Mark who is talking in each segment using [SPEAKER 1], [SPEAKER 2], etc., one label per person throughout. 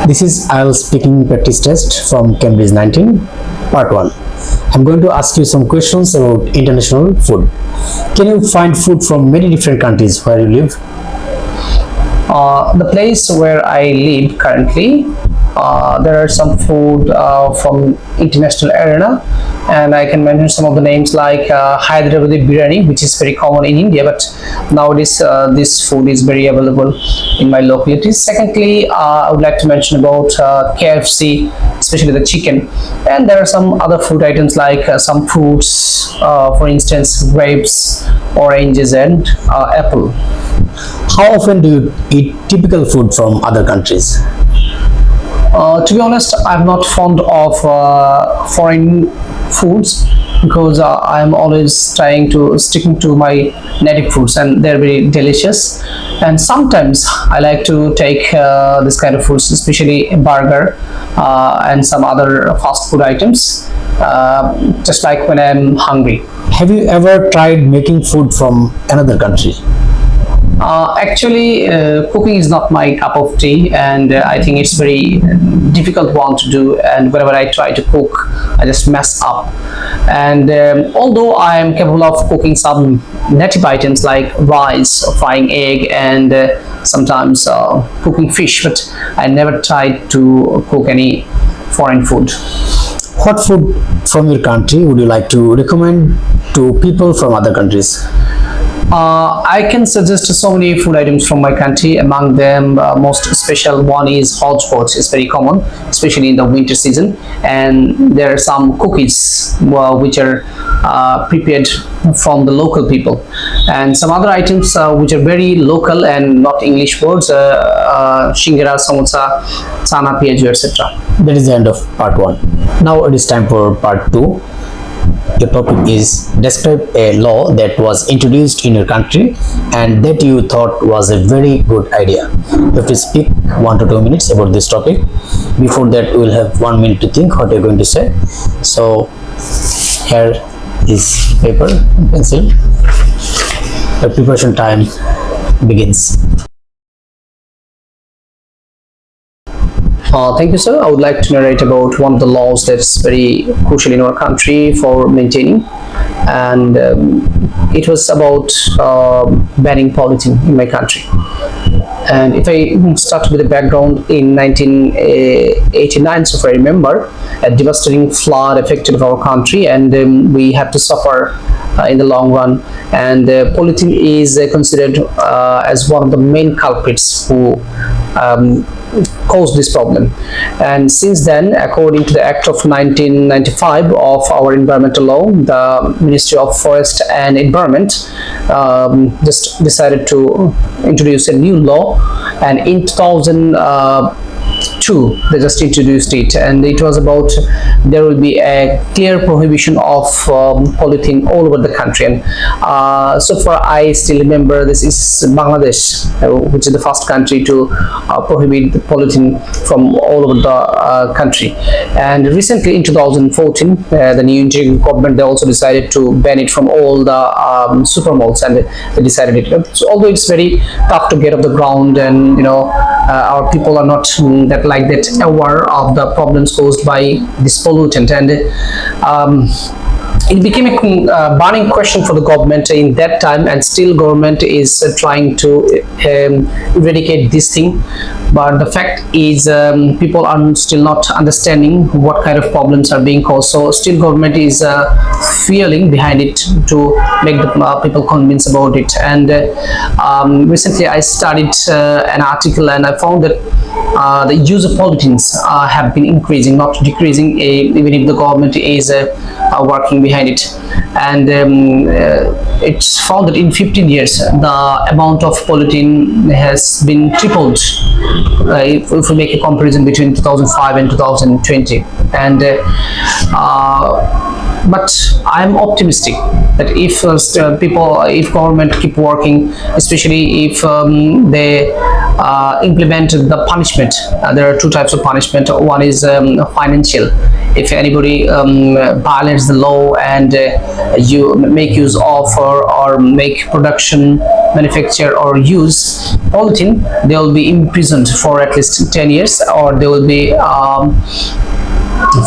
[SPEAKER 1] This is IELTS speaking practice test from Cambridge 19, part 1. I'm going to ask you some questions about international food. Can you find food from many different countries where you live?
[SPEAKER 2] The place where I live currently, there are some food from international arena, and I can mention some of the names like Hyderabadi biryani, which is very common in India, but nowadays this food is very available in my localities. Secondly, I would like to mention about KFC, especially the chicken, and there are some other food items like some fruits, for instance grapes, oranges and apple.
[SPEAKER 1] How often do you eat typical food from other countries?
[SPEAKER 2] To be honest, I'm not fond of foreign foods because I'm always trying to sticking to my native foods, and they're very delicious. And sometimes I like to take this kind of foods, especially burger and some other fast food items, just like when I'm hungry.
[SPEAKER 1] Have you ever tried making food from another country?
[SPEAKER 2] Actually, cooking is not my cup of tea, and I think it's very difficult one to do. And whenever I try to cook, I just mess up. And although I am capable of cooking some native items like rice, frying egg, and sometimes cooking fish, but I never tried to cook any foreign food.
[SPEAKER 1] What food from your country would you like to recommend to people from other countries?
[SPEAKER 2] I can suggest so many food items from my country. Among them, most special one is hodgepodge. It's very common, especially in the winter season. And there are some cookies which are prepared from the local people, and some other items which are very local and not English words, shingara, samosa, chana, piyaju, etc.
[SPEAKER 1] That is the end of part 1. Now it is time for part 2. Your topic is describe a law that was introduced in your country and that you thought was a very good idea. You have to speak 1 to 2 minutes about this topic. Before that, you will have 1 minute to think what you are going to say. So here is paper and pencil. The preparation time begins.
[SPEAKER 2] Thank you, sir. I would like to narrate about one of the laws that's very crucial in our country for maintaining, and it was about banning polythene in my country. And if I start with the background, in 1989, so if I remember, a devastating flood affected our country, and we had to suffer in the long run. And polythene is considered as one of the main culprits who caused this problem. And since then, according to the Act of 1995 of our environmental law, the Ministry of Forest and Environment just decided to introduce a new law, and in 2002 they just introduced it, and it was about there will be a clear prohibition of polythene all over the country. And so far I still remember, this is Bangladesh, which is the first country to prohibit the polythene from all over the country. And recently in 2014 the new Indian government, they also decided to ban it from all the super malls, and they decided it. So although it's very tough to get off the ground, and our people are not that aware of the problems caused by this pollutant, and it became a burning question for the government in that time, and still government is trying to eradicate this thing. But the fact is people are still not understanding what kind of problems are being caused, so still government is feeling behind it to make the people convinced about it. And recently I studied an article, and I found that the use of polythenes have been increasing, not decreasing, even if the government is working behind it. And it's found that in 15 years the amount of polythene has been tripled, if we make a comparison between 2005 and 2020. And but I'm optimistic that if if government keep working, especially if they implement the punishment. There are two types of punishment. One is financial. If anybody violates the law and you make use of or make production, manufacture or use polythene, they will be imprisoned for at least 10 years, or they will be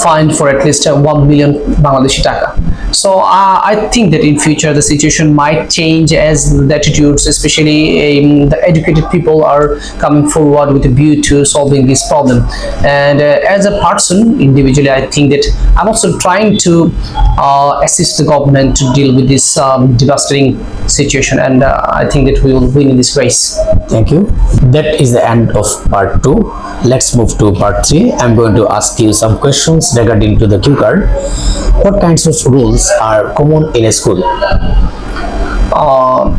[SPEAKER 2] fined for at least 1 million Bangladeshi taka. So I think that in future the situation might change as the attitudes, especially the educated people, are coming forward with a view to solving this problem. And as a person individually, I think that I'm also trying to assist the government to deal with this devastating situation, and I think that we will win in this race.
[SPEAKER 1] Thank you. That is the end of part 2. Let's move to part 3. I'm going to ask you some questions regarding to the cue card. What kinds of rules are common in a school?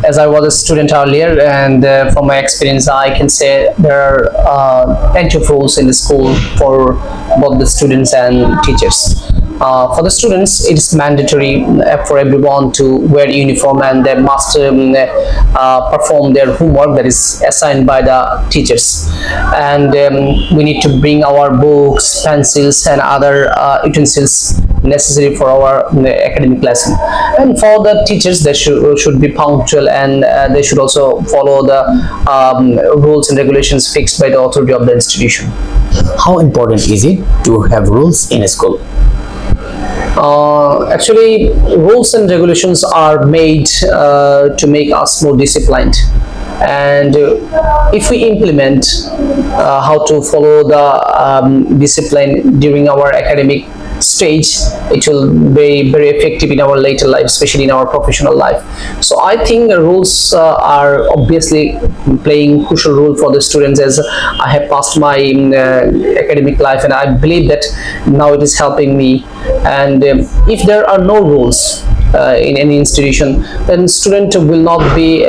[SPEAKER 2] As I was a student earlier, and from my experience, I can say there are plenty of rules in the school for both the students and teachers. For the students, it is mandatory for everyone to wear uniform, and they must perform their homework that is assigned by the teachers. And we need to bring our books, pencils and other utensils necessary for our academic lesson. And for the teachers, they should be punctual, and they should also follow the rules and regulations fixed by the authority of the institution.
[SPEAKER 1] How important is it to have rules in a school?
[SPEAKER 2] Actually, rules and regulations are made to make us more disciplined, and if we implement how to follow the discipline during our academic stage, it will be very effective in our later life, especially in our professional life. So I think the rules are obviously playing crucial role for the students, as I have passed my academic life, and I believe that now it is helping me. And if there are no rules in any institution, then students will not be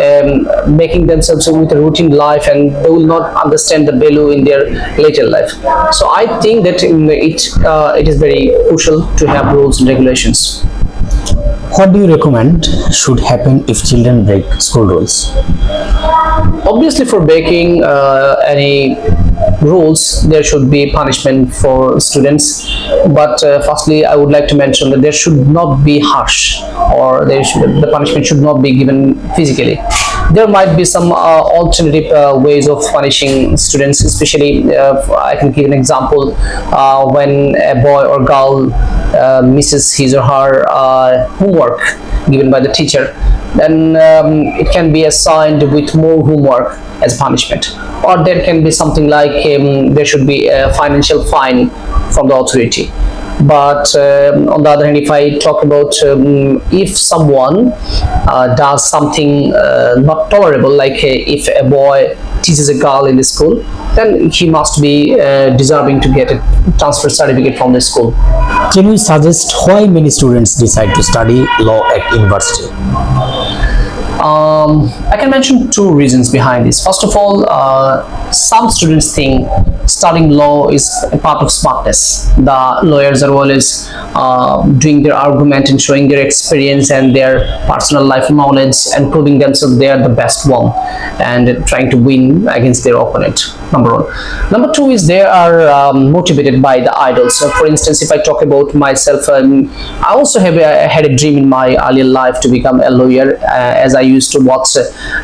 [SPEAKER 2] making themselves with a routine life, and they will not understand the value in their later life. So I think that it is very crucial to have rules and regulations.
[SPEAKER 1] What do you recommend should happen if children break school rules?
[SPEAKER 2] Obviously, for breaking any rules, there should be punishment for students, but firstly I would like to mention that there should not be harsh, or the punishment should not be given physically. There might be some alternative ways of punishing students, especially I can give an example. When a boy or girl misses his or her homework given by the teacher, then it can be assigned with more homework as punishment. Or there can be something like there should be a financial fine from the authority. But on the other hand, if I talk about if someone does something not tolerable, like if a boy teaches a girl in the school, then he must be deserving to get a transfer certificate from the school.
[SPEAKER 1] Can you suggest why many students decide to study law at university?
[SPEAKER 2] I can mention two reasons behind this. First of all, some students think studying law is a part of smartness. The lawyers are always doing their argument and showing their experience and their personal life knowledge and proving themselves they are the best one and trying to win against their opponent. Number one. Number two is they are motivated by the idols. So for instance, if I talk about myself, I also have had a dream in my earlier life to become a lawyer, as I used to watch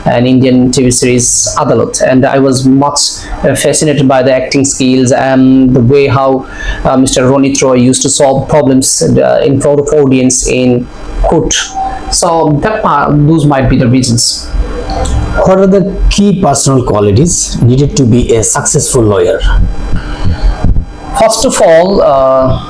[SPEAKER 2] an Indian TV series Adalat, and I was much fascinated by the acting skills and the way how Mr. Ronit Roy used to solve problems in front of audience in court. So those might be the reasons.
[SPEAKER 1] What are the key personal qualities needed to be a successful lawyer?
[SPEAKER 2] First of all,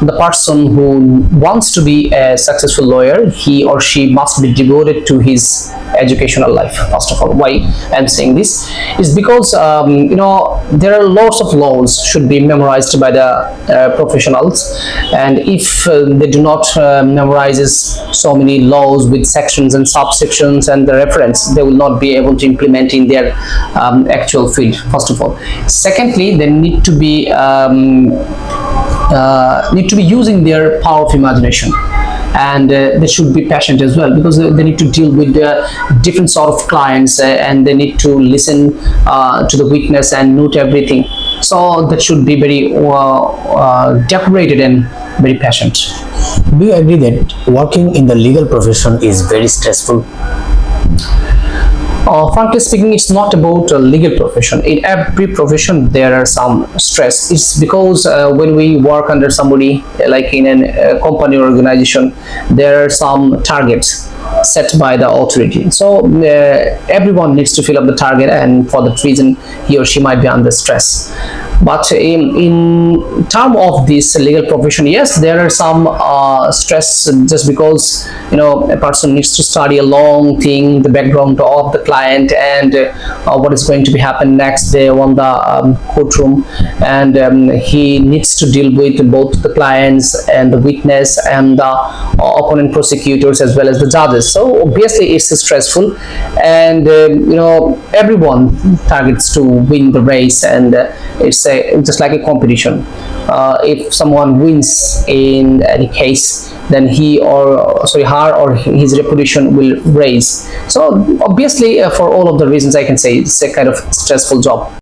[SPEAKER 2] the person who wants to be a successful lawyer, he or she must be devoted to his educational life. First of all, why I'm saying this is because there are lots of laws should be memorized by the professionals, and if they do not memorize so many laws with sections and subsections and the reference, they will not be able to implement in their actual field. First of all, secondly, they need to be using their power of imagination. and they should be patient as well, because they need to deal with different sort of clients, and they need to listen to the weakness and note everything. So that should be very decorated and very patient.
[SPEAKER 1] Do you agree that working in the legal profession is very stressful?
[SPEAKER 2] Frankly speaking, it's not about a legal profession. In every profession, there are some stress. It's because when we work under somebody, like in a company or organization, there are some targets set by the authority. So everyone needs to fill up the target, and for that reason, he or she might be under stress. But in term of this legal profession, yes, there are some stress, just because a person needs to study a long thing, the background of the client, and what is going to be happen next day on the courtroom, and he needs to deal with both the clients and the witness and the opponent prosecutors as well as the judges. So obviously it's stressful, and everyone targets to win the race, and it's just like a competition. If someone wins in any case, then her or his reputation will raise. So obviously, for all of the reasons, I can say it's a kind of stressful job.